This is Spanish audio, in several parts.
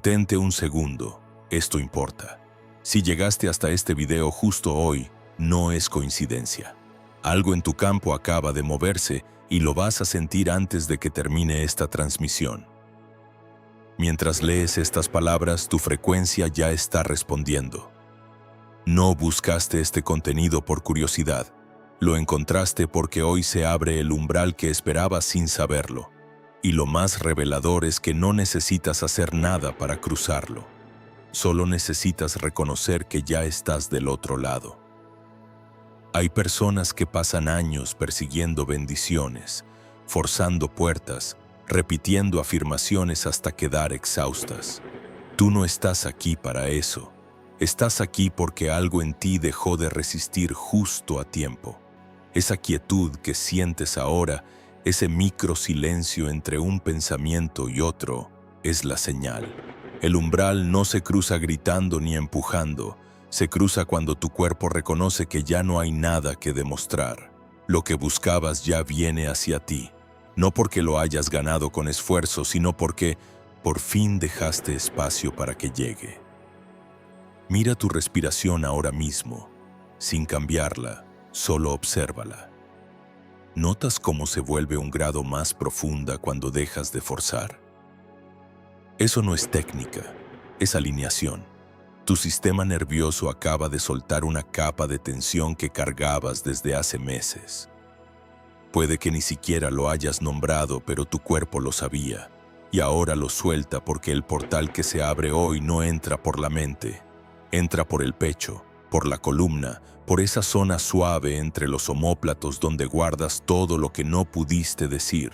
Detente un segundo, esto importa. Si llegaste hasta este video justo hoy, no es coincidencia. Algo en tu campo acaba de moverse y lo vas a sentir antes de que termine esta transmisión. Mientras lees estas palabras, tu frecuencia ya está respondiendo. No buscaste este contenido por curiosidad. Lo encontraste porque hoy se abre el umbral que esperabas sin saberlo. Y lo más revelador es que no necesitas hacer nada para cruzarlo. Solo necesitas reconocer que ya estás del otro lado. Hay personas que pasan años persiguiendo bendiciones, forzando puertas, repitiendo afirmaciones hasta quedar exhaustas. Tú no estás aquí para eso. Estás aquí porque algo en ti dejó de resistir justo a tiempo. Esa quietud que sientes ahora, ese micro silencio entre un pensamiento y otro, es la señal. El umbral no se cruza gritando ni empujando, se cruza cuando tu cuerpo reconoce que ya no hay nada que demostrar. Lo que buscabas ya viene hacia ti, no porque lo hayas ganado con esfuerzo, sino porque por fin dejaste espacio para que llegue. Mira tu respiración ahora mismo, sin cambiarla, solo obsérvala. ¿Notas cómo se vuelve un grado más profunda cuando dejas de forzar? Eso no es técnica, es alineación. Tu sistema nervioso acaba de soltar una capa de tensión que cargabas desde hace meses. Puede que ni siquiera lo hayas nombrado, pero tu cuerpo lo sabía, y ahora lo suelta porque el portal que se abre hoy no entra por la mente, entra por el pecho, por la columna, por esa zona suave entre los omóplatos donde guardas todo lo que no pudiste decir.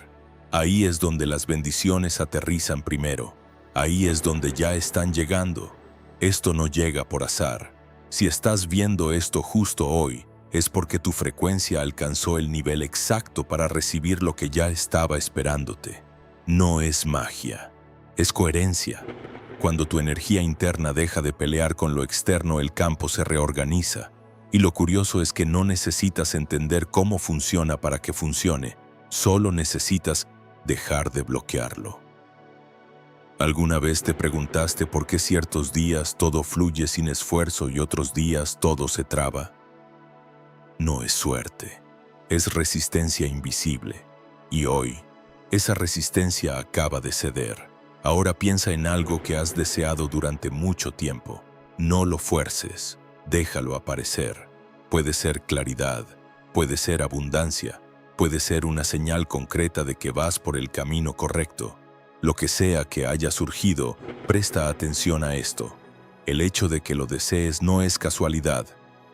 Ahí es donde las bendiciones aterrizan primero, ahí es donde ya están llegando. Esto no llega por azar. Si estás viendo esto justo hoy, es porque tu frecuencia alcanzó el nivel exacto para recibir lo que ya estaba esperándote. No es magia, es coherencia. Cuando tu energía interna deja de pelear con lo externo, el campo se reorganiza. Y lo curioso es que no necesitas entender cómo funciona para que funcione, solo necesitas dejar de bloquearlo. ¿Alguna vez te preguntaste por qué ciertos días todo fluye sin esfuerzo y otros días todo se traba? No es suerte, es resistencia invisible. Y hoy, esa resistencia acaba de ceder. Ahora piensa en algo que has deseado durante mucho tiempo. No lo fuerces, déjalo aparecer. Puede ser claridad, puede ser abundancia, puede ser una señal concreta de que vas por el camino correcto. Lo que sea que haya surgido, presta atención a esto. El hecho de que lo desees no es casualidad.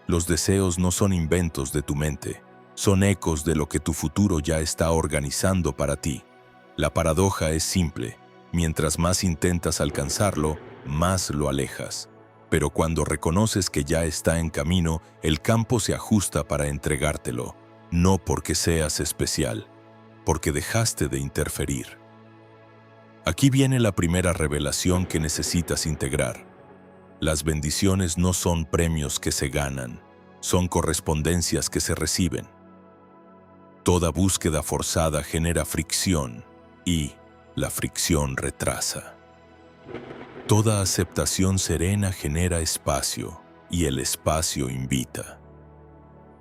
Los deseos no son inventos de tu mente, son ecos de lo que tu futuro ya está organizando para ti. La paradoja es simple. Mientras más intentas alcanzarlo, más lo alejas. Pero cuando reconoces que ya está en camino, el campo se ajusta para entregártelo. No porque seas especial, porque dejaste de interferir. Aquí viene la primera revelación que necesitas integrar. Las bendiciones no son premios que se ganan, son correspondencias que se reciben. Toda búsqueda forzada genera fricción y la fricción retrasa. Toda aceptación serena genera espacio y el espacio invita.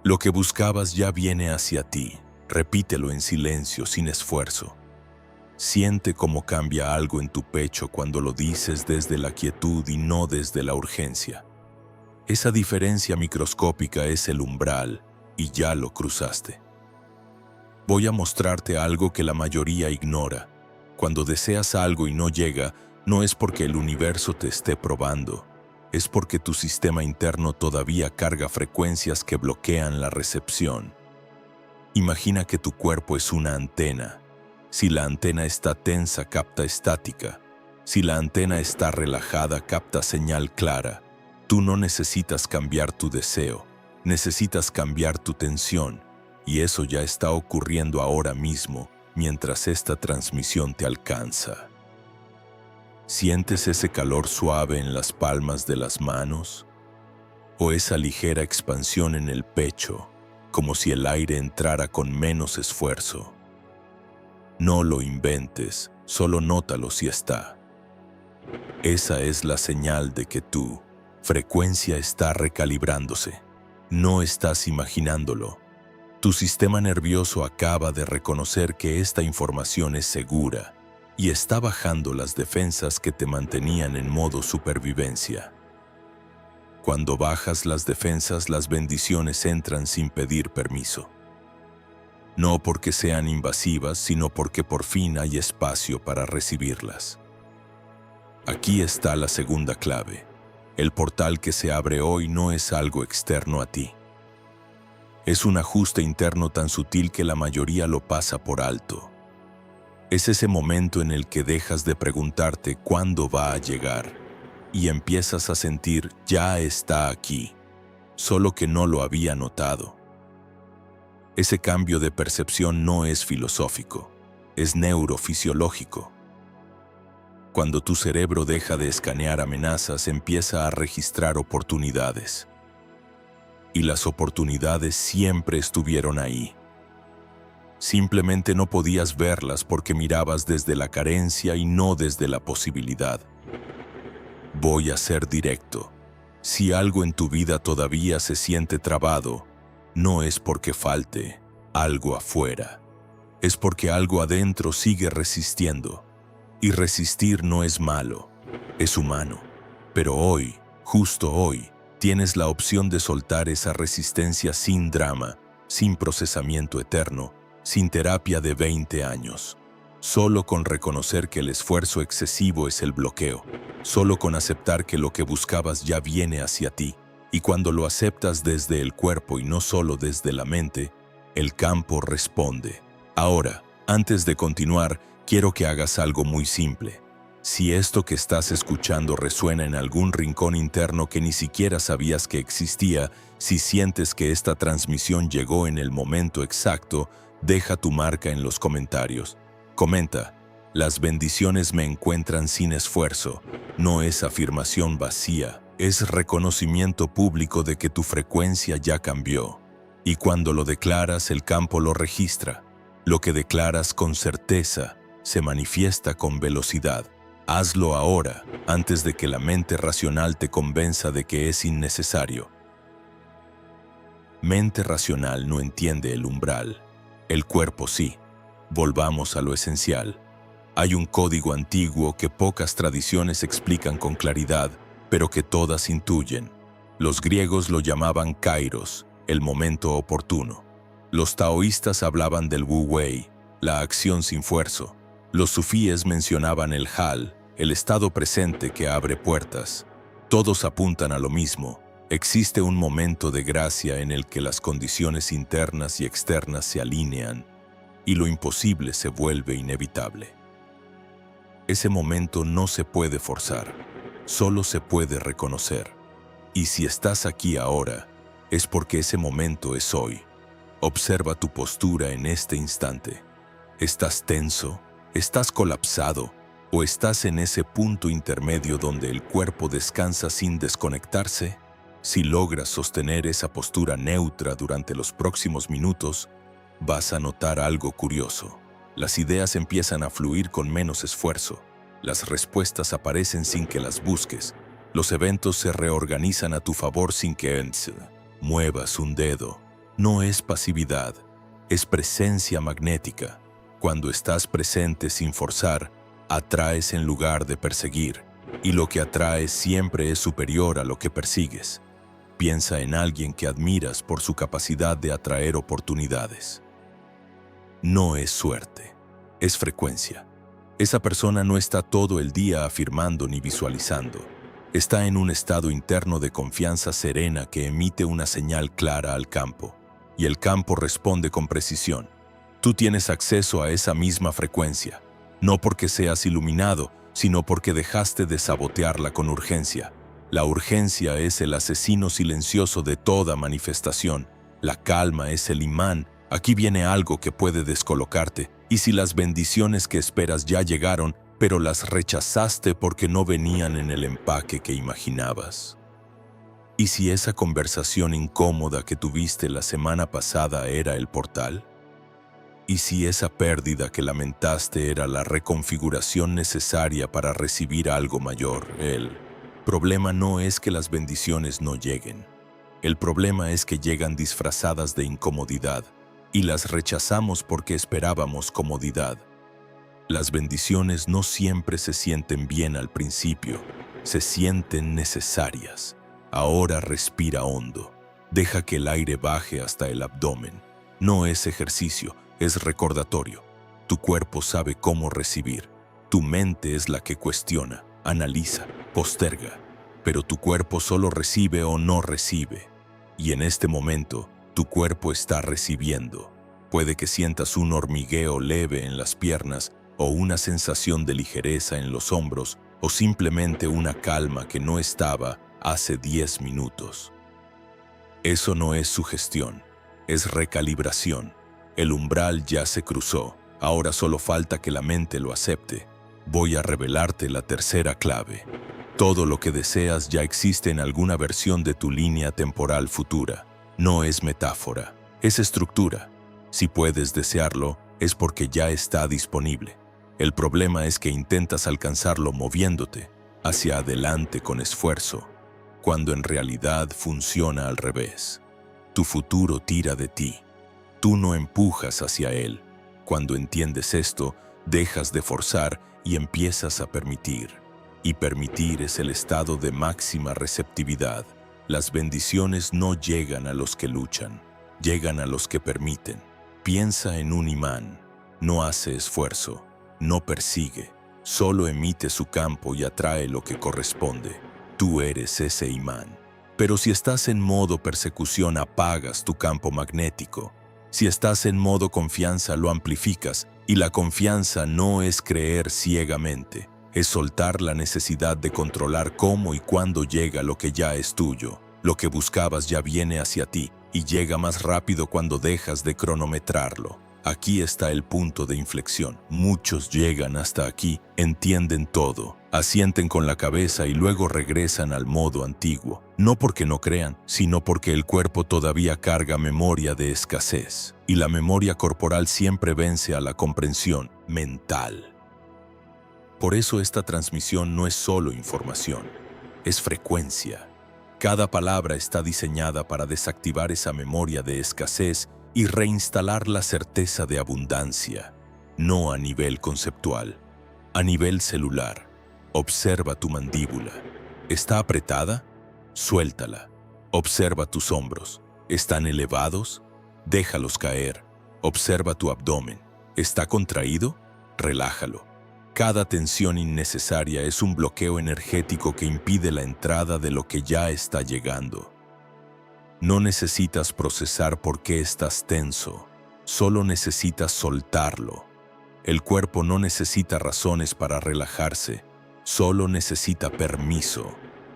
Lo que buscabas ya viene hacia ti, repítelo en silencio, sin esfuerzo. Siente cómo cambia algo en tu pecho cuando lo dices desde la quietud y no desde la urgencia. Esa diferencia microscópica es el umbral y ya lo cruzaste. Voy a mostrarte algo que la mayoría ignora. Cuando deseas algo y no llega, no es porque el universo te esté probando, es porque tu sistema interno todavía carga frecuencias que bloquean la recepción. Imagina que tu cuerpo es una antena. Si la antena está tensa, capta estática. Si la antena está relajada, capta señal clara. Tú no necesitas cambiar tu deseo, necesitas cambiar tu tensión, y eso ya está ocurriendo ahora mismo, mientras esta transmisión te alcanza. ¿Sientes ese calor suave en las palmas de las manos? ¿O esa ligera expansión en el pecho, como si el aire entrara con menos esfuerzo? No lo inventes, solo nótalo si está. Esa es la señal de que tu frecuencia está recalibrándose. No estás imaginándolo. Tu sistema nervioso acaba de reconocer que esta información es segura y está bajando las defensas que te mantenían en modo supervivencia. Cuando bajas las defensas, las bendiciones entran sin pedir permiso. No porque sean invasivas, sino porque por fin hay espacio para recibirlas. Aquí está la segunda clave. El portal que se abre hoy no es algo externo a ti. Es un ajuste interno tan sutil que la mayoría lo pasa por alto. Es ese momento en el que dejas de preguntarte cuándo va a llegar y empiezas a sentir ya está aquí, solo que no lo había notado. Ese cambio de percepción no es filosófico, es neurofisiológico. Cuando tu cerebro deja de escanear amenazas, empieza a registrar oportunidades. Y las oportunidades siempre estuvieron ahí. Simplemente no podías verlas porque mirabas desde la carencia y no desde la posibilidad. Voy a ser directo. Si algo en tu vida todavía se siente trabado, no es porque falte algo afuera. Es porque algo adentro sigue resistiendo. Y resistir no es malo, es humano. Pero hoy, justo hoy, tienes la opción de soltar esa resistencia sin drama, sin procesamiento eterno, sin terapia de 20 años. Solo con reconocer que el esfuerzo excesivo es el bloqueo. Solo con aceptar que lo que buscabas ya viene hacia ti. Y cuando lo aceptas desde el cuerpo y no solo desde la mente, el campo responde. Ahora, antes de continuar, quiero que hagas algo muy simple. Si esto que estás escuchando resuena en algún rincón interno que ni siquiera sabías que existía, si sientes que esta transmisión llegó en el momento exacto, deja tu marca en los comentarios. Comenta, las bendiciones me encuentran sin esfuerzo. No es afirmación vacía, es reconocimiento público de que tu frecuencia ya cambió. Y cuando lo declaras, el campo lo registra. Lo que declaras con certeza se manifiesta con velocidad. Hazlo ahora, antes de que la mente racional te convenza de que es innecesario. Mente racional no entiende el umbral. El cuerpo sí. Volvamos a lo esencial. Hay un código antiguo que pocas tradiciones explican con claridad, pero que todas intuyen. Los griegos lo llamaban kairos, el momento oportuno. Los taoístas hablaban del wu wei, la acción sin esfuerzo. Los sufíes mencionaban el hal, el estado presente que abre puertas. Todos apuntan a lo mismo. Existe un momento de gracia en el que las condiciones internas y externas se alinean y lo imposible se vuelve inevitable. Ese momento no se puede forzar, solo se puede reconocer. Y si estás aquí ahora, es porque ese momento es hoy. Observa tu postura en este instante. ¿Estás tenso? ¿Estás colapsado? ¿O estás en ese punto intermedio donde el cuerpo descansa sin desconectarse? Si logras sostener esa postura neutra durante los próximos minutos, vas a notar algo curioso. Las ideas empiezan a fluir con menos esfuerzo. Las respuestas aparecen sin que las busques. Los eventos se reorganizan a tu favor sin que muevas un dedo. No es pasividad, es presencia magnética. Cuando estás presente sin forzar, atraes en lugar de perseguir, y lo que atraes siempre es superior a lo que persigues. Piensa en alguien que admiras por su capacidad de atraer oportunidades. No es suerte, es frecuencia. Esa persona no está todo el día afirmando ni visualizando. Está en un estado interno de confianza serena que emite una señal clara al campo, y el campo responde con precisión. Tú tienes acceso a esa misma frecuencia, no porque seas iluminado, sino porque dejaste de sabotearla con urgencia. La urgencia es el asesino silencioso de toda manifestación. La calma es el imán. Aquí viene algo que puede descolocarte. Y si las bendiciones que esperas ya llegaron, pero las rechazaste porque no venían en el empaque que imaginabas. ¿Y si esa conversación incómoda que tuviste la semana pasada era el portal? ¿Y si esa pérdida que lamentaste era la reconfiguración necesaria para recibir algo mayor? El problema no es que las bendiciones no lleguen. El problema es que llegan disfrazadas de incomodidad y las rechazamos porque esperábamos comodidad. Las bendiciones no siempre se sienten bien al principio, se sienten necesarias. Ahora respira hondo. Deja que el aire baje hasta el abdomen. No es ejercicio, es recordatorio. Tu cuerpo sabe cómo recibir. Tu mente es la que cuestiona, analiza, posterga. Pero tu cuerpo solo recibe o no recibe. Y en este momento, tu cuerpo está recibiendo. Puede que sientas un hormigueo leve en las piernas o una sensación de ligereza en los hombros o simplemente una calma que no estaba hace 10 minutos. Eso no es sugestión, es recalibración. El umbral ya se cruzó, ahora solo falta que la mente lo acepte. Voy a revelarte la tercera clave. Todo lo que deseas ya existe en alguna versión de tu línea temporal futura. No es metáfora, es estructura. Si puedes desearlo, es porque ya está disponible. El problema es que intentas alcanzarlo moviéndote hacia adelante con esfuerzo, cuando en realidad funciona al revés. Tu futuro tira de ti. Tú no empujas hacia él. Cuando entiendes esto, dejas de forzar y empiezas a permitir. Y permitir es el estado de máxima receptividad. Las bendiciones no llegan a los que luchan, llegan a los que permiten. Piensa en un imán. No hace esfuerzo, no persigue, solo emite su campo y atrae lo que corresponde. Tú eres ese imán. Pero si estás en modo persecución, apagas tu campo magnético. Si estás en modo confianza, lo amplificas. Y la confianza no es creer ciegamente, es soltar la necesidad de controlar cómo y cuándo llega lo que ya es tuyo. Lo que buscabas ya viene hacia ti y llega más rápido cuando dejas de cronometrarlo. Aquí está el punto de inflexión. Muchos llegan hasta aquí, entienden todo, asienten con la cabeza y luego regresan al modo antiguo. No porque no crean, sino porque el cuerpo todavía carga memoria de escasez. Y la memoria corporal siempre vence a la comprensión mental. Por eso esta transmisión no es solo información, es frecuencia. Cada palabra está diseñada para desactivar esa memoria de escasez y reinstalar la certeza de abundancia, no a nivel conceptual, a nivel celular. Observa tu mandíbula. ¿Está apretada? Suéltala. Observa tus hombros. ¿Están elevados? Déjalos caer. Observa tu abdomen. ¿Está contraído? Relájalo. Cada tensión innecesaria es un bloqueo energético que impide la entrada de lo que ya está llegando. No necesitas procesar por qué estás tenso, solo necesitas soltarlo. El cuerpo no necesita razones para relajarse, solo necesita permiso.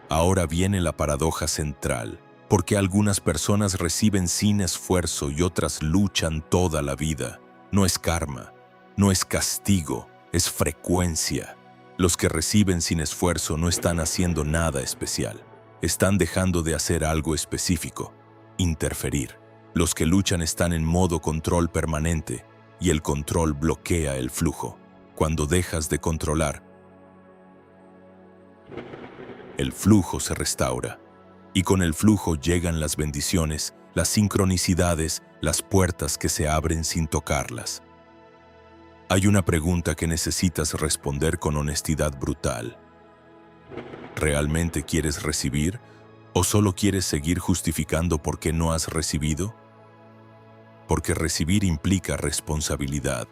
Ahora viene la paradoja central, porque algunas personas reciben sin esfuerzo y otras luchan toda la vida. No es karma, no es castigo, es frecuencia. Los que reciben sin esfuerzo no están haciendo nada especial. Están dejando de hacer algo específico, interferir. Los que luchan están en modo control permanente y el control bloquea el flujo. Cuando dejas de controlar, el flujo se restaura. Y con el flujo llegan las bendiciones, las sincronicidades, las puertas que se abren sin tocarlas. Hay una pregunta que necesitas responder con honestidad brutal. ¿Realmente quieres recibir? ¿O solo quieres seguir justificando por qué no has recibido? Porque recibir implica responsabilidad,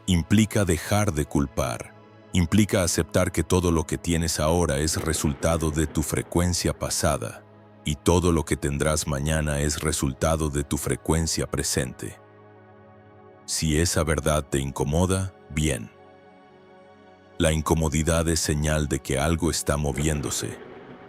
implica dejar de culpar, implica aceptar que todo lo que tienes ahora es resultado de tu frecuencia pasada y todo lo que tendrás mañana es resultado de tu frecuencia presente. Si esa verdad te incomoda, bien. La incomodidad es señal de que algo está moviéndose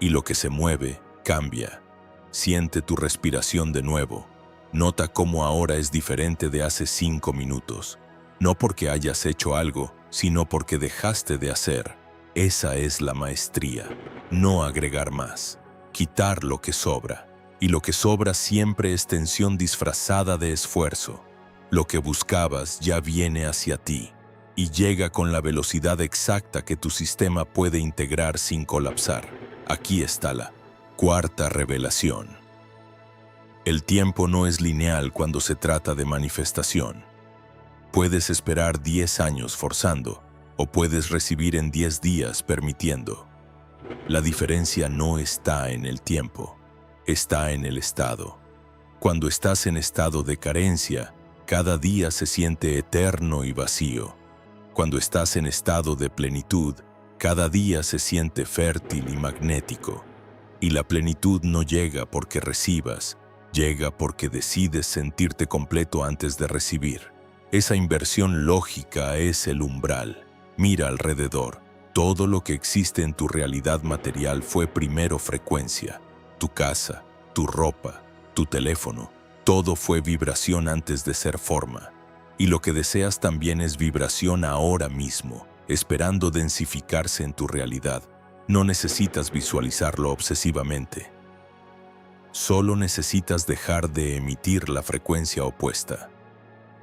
y lo que se mueve cambia. Siente tu respiración de nuevo. Nota cómo ahora es diferente de hace 5 minutos. No porque hayas hecho algo, sino porque dejaste de hacer. Esa es la maestría. No agregar más. Quitar lo que sobra. Y lo que sobra siempre es tensión disfrazada de esfuerzo. Lo que buscabas ya viene hacia ti y llega con la velocidad exacta que tu sistema puede integrar sin colapsar. Aquí está la cuarta revelación. El tiempo no es lineal cuando se trata de manifestación. Puedes esperar 10 años forzando o puedes recibir en 10 días permitiendo. La diferencia no está en el tiempo, está en el estado. Cuando estás en estado de carencia, cada día se siente eterno y vacío. Cuando estás en estado de plenitud, cada día se siente fértil y magnético. Y la plenitud no llega porque recibas, llega porque decides sentirte completo antes de recibir. Esa inversión lógica es el umbral. Mira alrededor. Todo lo que existe en tu realidad material fue primero frecuencia. Tu casa, tu ropa, tu teléfono, todo fue vibración antes de ser forma. Y lo que deseas también es vibración ahora mismo, esperando densificarse en tu realidad. No necesitas visualizarlo obsesivamente. Solo necesitas dejar de emitir la frecuencia opuesta.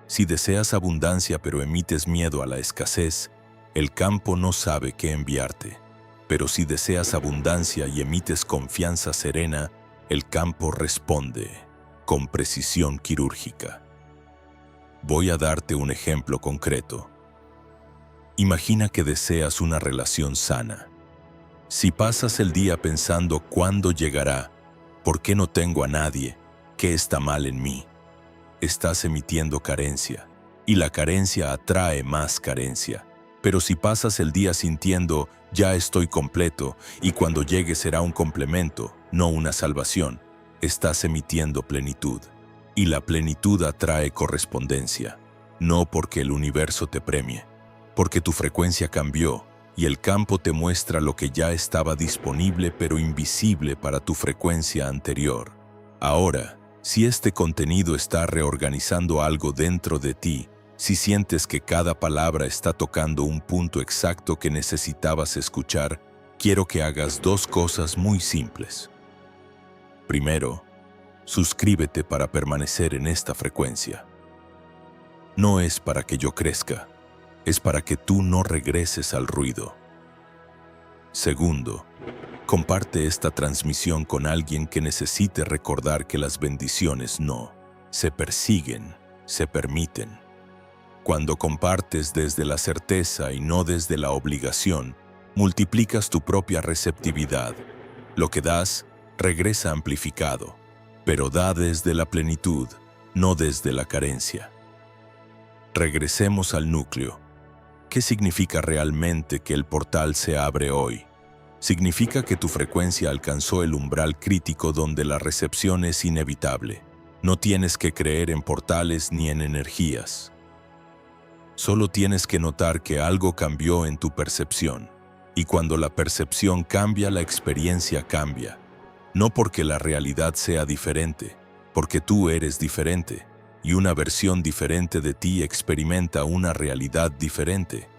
Si deseas abundancia pero emites miedo a la escasez, el campo no sabe qué enviarte. Pero si deseas abundancia y emites confianza serena, el campo responde con precisión quirúrgica. Voy a darte un ejemplo concreto. Imagina que deseas una relación sana. Si pasas el día pensando cuándo llegará, por qué no tengo a nadie, qué está mal en mí, estás emitiendo carencia, y la carencia atrae más carencia. Pero si pasas el día sintiendo, ya estoy completo, y cuando llegue será un complemento, no una salvación, estás emitiendo plenitud. Y la plenitud atrae correspondencia, no porque el universo te premie, porque tu frecuencia cambió, y el campo te muestra lo que ya estaba disponible pero invisible para tu frecuencia anterior. Ahora, si este contenido está reorganizando algo dentro de ti, si sientes que cada palabra está tocando un punto exacto que necesitabas escuchar, quiero que hagas dos cosas muy simples. Primero, suscríbete para permanecer en esta frecuencia. No es para que yo crezca, es para que tú no regreses al ruido. Segundo, comparte esta transmisión con alguien que necesite recordar que las bendiciones no se persiguen, se permiten. Cuando compartes desde la certeza y no desde la obligación, multiplicas tu propia receptividad. Lo que das regresa amplificado, pero da desde la plenitud, no desde la carencia. Regresemos al núcleo. ¿Qué significa realmente que el portal se abre hoy? Significa que tu frecuencia alcanzó el umbral crítico donde la recepción es inevitable. No tienes que creer en portales ni en energías. Solo tienes que notar que algo cambió en tu percepción. Y cuando la percepción cambia, la experiencia cambia. No porque la realidad sea diferente, porque tú eres diferente. Y una versión diferente de ti experimenta una realidad diferente.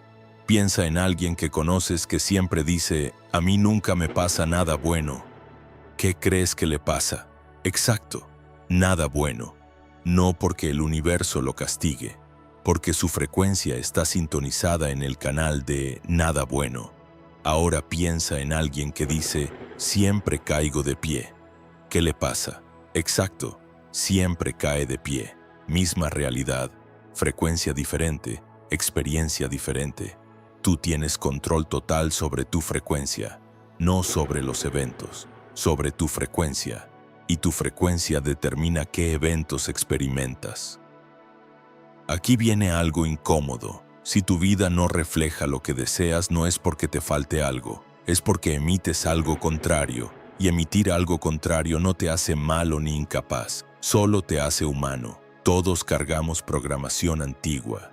Piensa en alguien que conoces que siempre dice, a mí nunca me pasa nada bueno. ¿Qué crees que le pasa? Exacto, nada bueno. No porque el universo lo castigue, porque su frecuencia está sintonizada en el canal de nada bueno. Ahora piensa en alguien que dice, siempre caigo de pie. ¿Qué le pasa? Exacto, siempre cae de pie. Misma realidad, frecuencia diferente, experiencia diferente. Tú tienes control total sobre tu frecuencia, no sobre los eventos, sobre tu frecuencia. Y tu frecuencia determina qué eventos experimentas. Aquí viene algo incómodo. Si tu vida no refleja lo que deseas, no es porque te falte algo, es porque emites algo contrario, y emitir algo contrario no te hace malo ni incapaz, solo te hace humano. Todos cargamos programación antigua,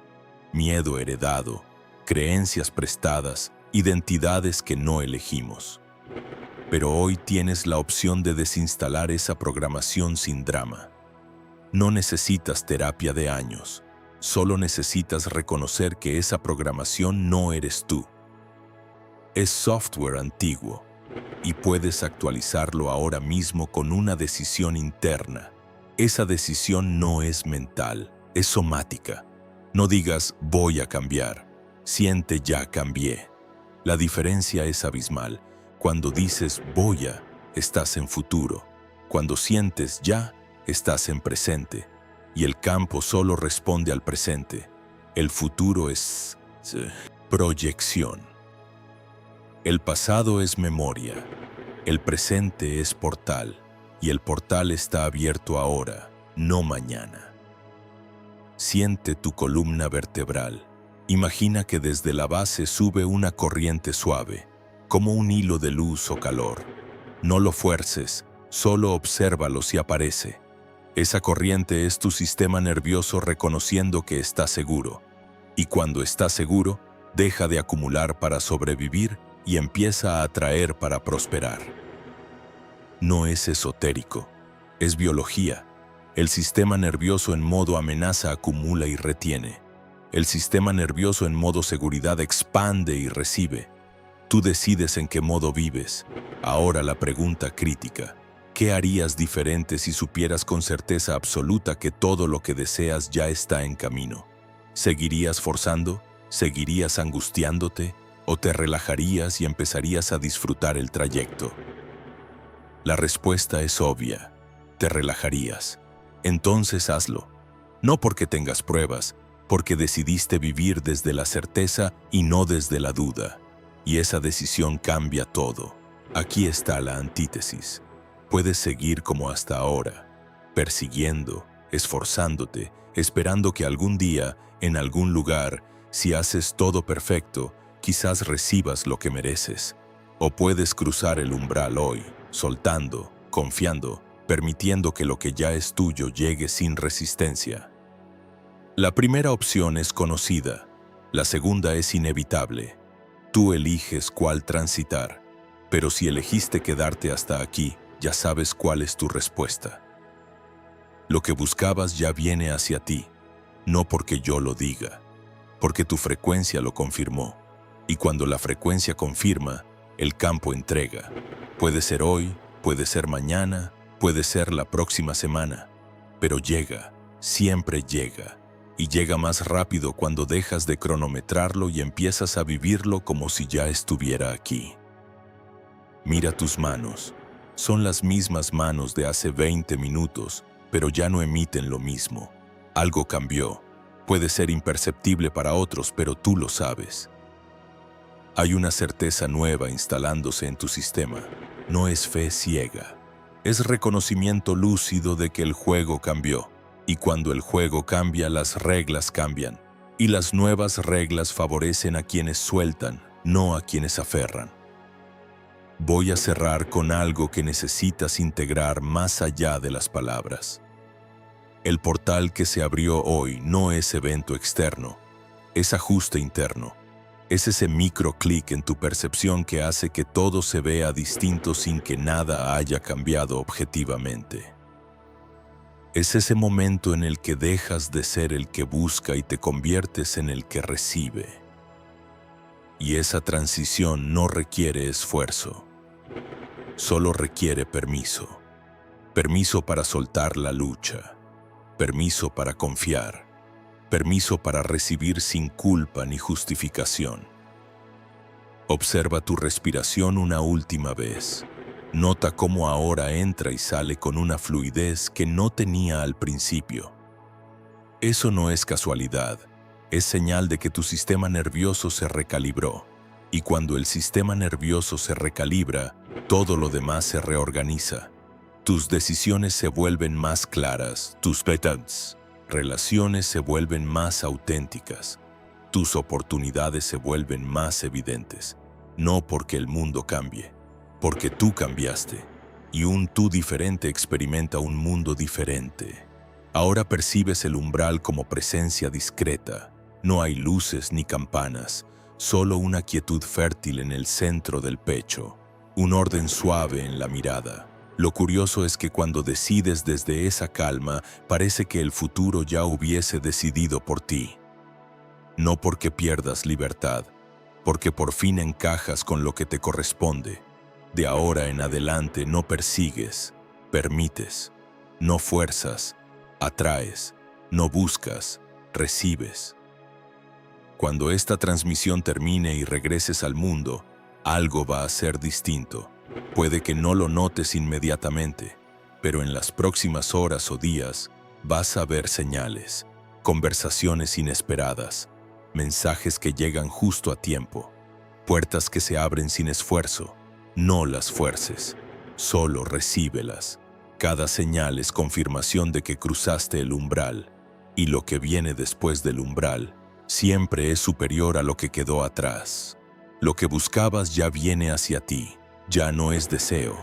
miedo heredado, creencias prestadas, identidades que no elegimos. Pero hoy tienes la opción de desinstalar esa programación sin drama. No necesitas terapia de años. Solo necesitas reconocer que esa programación no eres tú. Es software antiguo y puedes actualizarlo ahora mismo con una decisión interna. Esa decisión no es mental, es somática. No digas voy a cambiar, siente ya cambié. La diferencia es abismal. Cuando dices voy a, estás en futuro. Cuando sientes ya, estás en presente. Y el campo solo responde al presente. El futuro es proyección. El pasado es memoria. El presente es portal. Y el portal está abierto ahora, no mañana. Siente tu columna vertebral. Imagina que desde la base sube una corriente suave, como un hilo de luz o calor. No lo fuerces, solo obsérvalo si aparece. Esa corriente es tu sistema nervioso reconociendo que está seguro. Y cuando está seguro, deja de acumular para sobrevivir y empieza a atraer para prosperar. No es esotérico, es biología. El sistema nervioso en modo amenaza acumula y retiene. El sistema nervioso en modo seguridad expande y recibe. Tú decides en qué modo vives. Ahora la pregunta crítica: ¿qué harías diferente si supieras con certeza absoluta que todo lo que deseas ya está en camino? ¿Seguirías forzando? ¿Seguirías angustiándote? ¿O te relajarías y empezarías a disfrutar el trayecto? La respuesta es obvia. Te relajarías. Entonces hazlo. No porque tengas pruebas, porque decidiste vivir desde la certeza y no desde la duda. Y esa decisión cambia todo. Aquí está la antítesis. Puedes seguir como hasta ahora, persiguiendo, esforzándote, esperando que algún día, en algún lugar, si haces todo perfecto, quizás recibas lo que mereces. O puedes cruzar el umbral hoy, soltando, confiando, permitiendo que lo que ya es tuyo llegue sin resistencia. La primera opción es conocida, la segunda es inevitable. Tú eliges cuál transitar, pero si elegiste quedarte hasta aquí, ya sabes cuál es tu respuesta. Lo que buscabas ya viene hacia ti, no porque yo lo diga, porque tu frecuencia lo confirmó. Y cuando la frecuencia confirma, el campo entrega. Puede ser hoy, puede ser mañana, puede ser la próxima semana, pero llega, siempre llega. Y llega más rápido cuando dejas de cronometrarlo y empiezas a vivirlo como si ya estuviera aquí. Mira tus manos. Son las mismas manos de hace 20 minutos, pero ya no emiten lo mismo. Algo cambió. Puede ser imperceptible para otros, pero tú lo sabes. Hay una certeza nueva instalándose en tu sistema. No es fe ciega. Es reconocimiento lúcido de que el juego cambió. Y cuando el juego cambia, las reglas cambian. Y las nuevas reglas favorecen a quienes sueltan, no a quienes aferran. Voy a cerrar con algo que necesitas integrar más allá de las palabras. El portal que se abrió hoy no es evento externo, es ajuste interno. Es ese microclic en tu percepción que hace que todo se vea distinto sin que nada haya cambiado objetivamente. Es ese momento en el que dejas de ser el que busca y te conviertes en el que recibe. Y esa transición no requiere esfuerzo, solo requiere permiso. Permiso para soltar la lucha, permiso para confiar, permiso para recibir sin culpa ni justificación. Observa tu respiración una última vez. Nota cómo ahora entra y sale con una fluidez que no tenía al principio. Eso no es casualidad, es señal de que tu sistema nervioso se recalibró. Y cuando el sistema nervioso se recalibra, todo lo demás se reorganiza. Tus decisiones se vuelven más claras, tus relaciones se vuelven más auténticas, tus oportunidades se vuelven más evidentes. No porque el mundo cambie, porque tú cambiaste, y un tú diferente experimenta un mundo diferente. Ahora percibes el umbral como presencia discreta. No hay luces ni campanas, solo una quietud fértil en el centro del pecho, un orden suave en la mirada. Lo curioso es que cuando decides desde esa calma, parece que el futuro ya hubiese decidido por ti. No porque pierdas libertad, porque por fin encajas con lo que te corresponde. De ahora en adelante no persigues, permites, no fuerzas, atraes. No buscas, recibes. Cuando esta transmisión termine y regreses al mundo, algo va a ser distinto. Puede que no lo notes inmediatamente, pero en las próximas horas o días vas a ver señales, conversaciones inesperadas, mensajes que llegan justo a tiempo, puertas que se abren sin esfuerzo. No las fuerces, solo recíbelas. Cada señal es confirmación de que cruzaste el umbral, y lo que viene después del umbral siempre es superior a lo que quedó atrás. Lo que buscabas ya viene hacia ti. Ya no es deseo,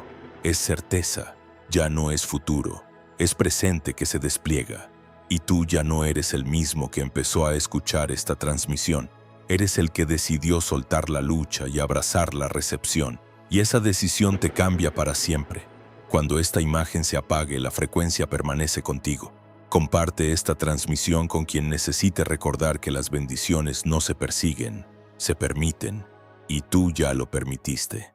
es certeza. Ya no es futuro, es presente que se despliega. Y tú ya no eres el mismo que empezó a escuchar esta transmisión. Eres el que decidió soltar la lucha y abrazar la recepción. Y esa decisión te cambia para siempre. Cuando esta imagen se apague, la frecuencia permanece contigo. Comparte esta transmisión con quien necesite recordar que las bendiciones no se persiguen, se permiten, y tú ya lo permitiste.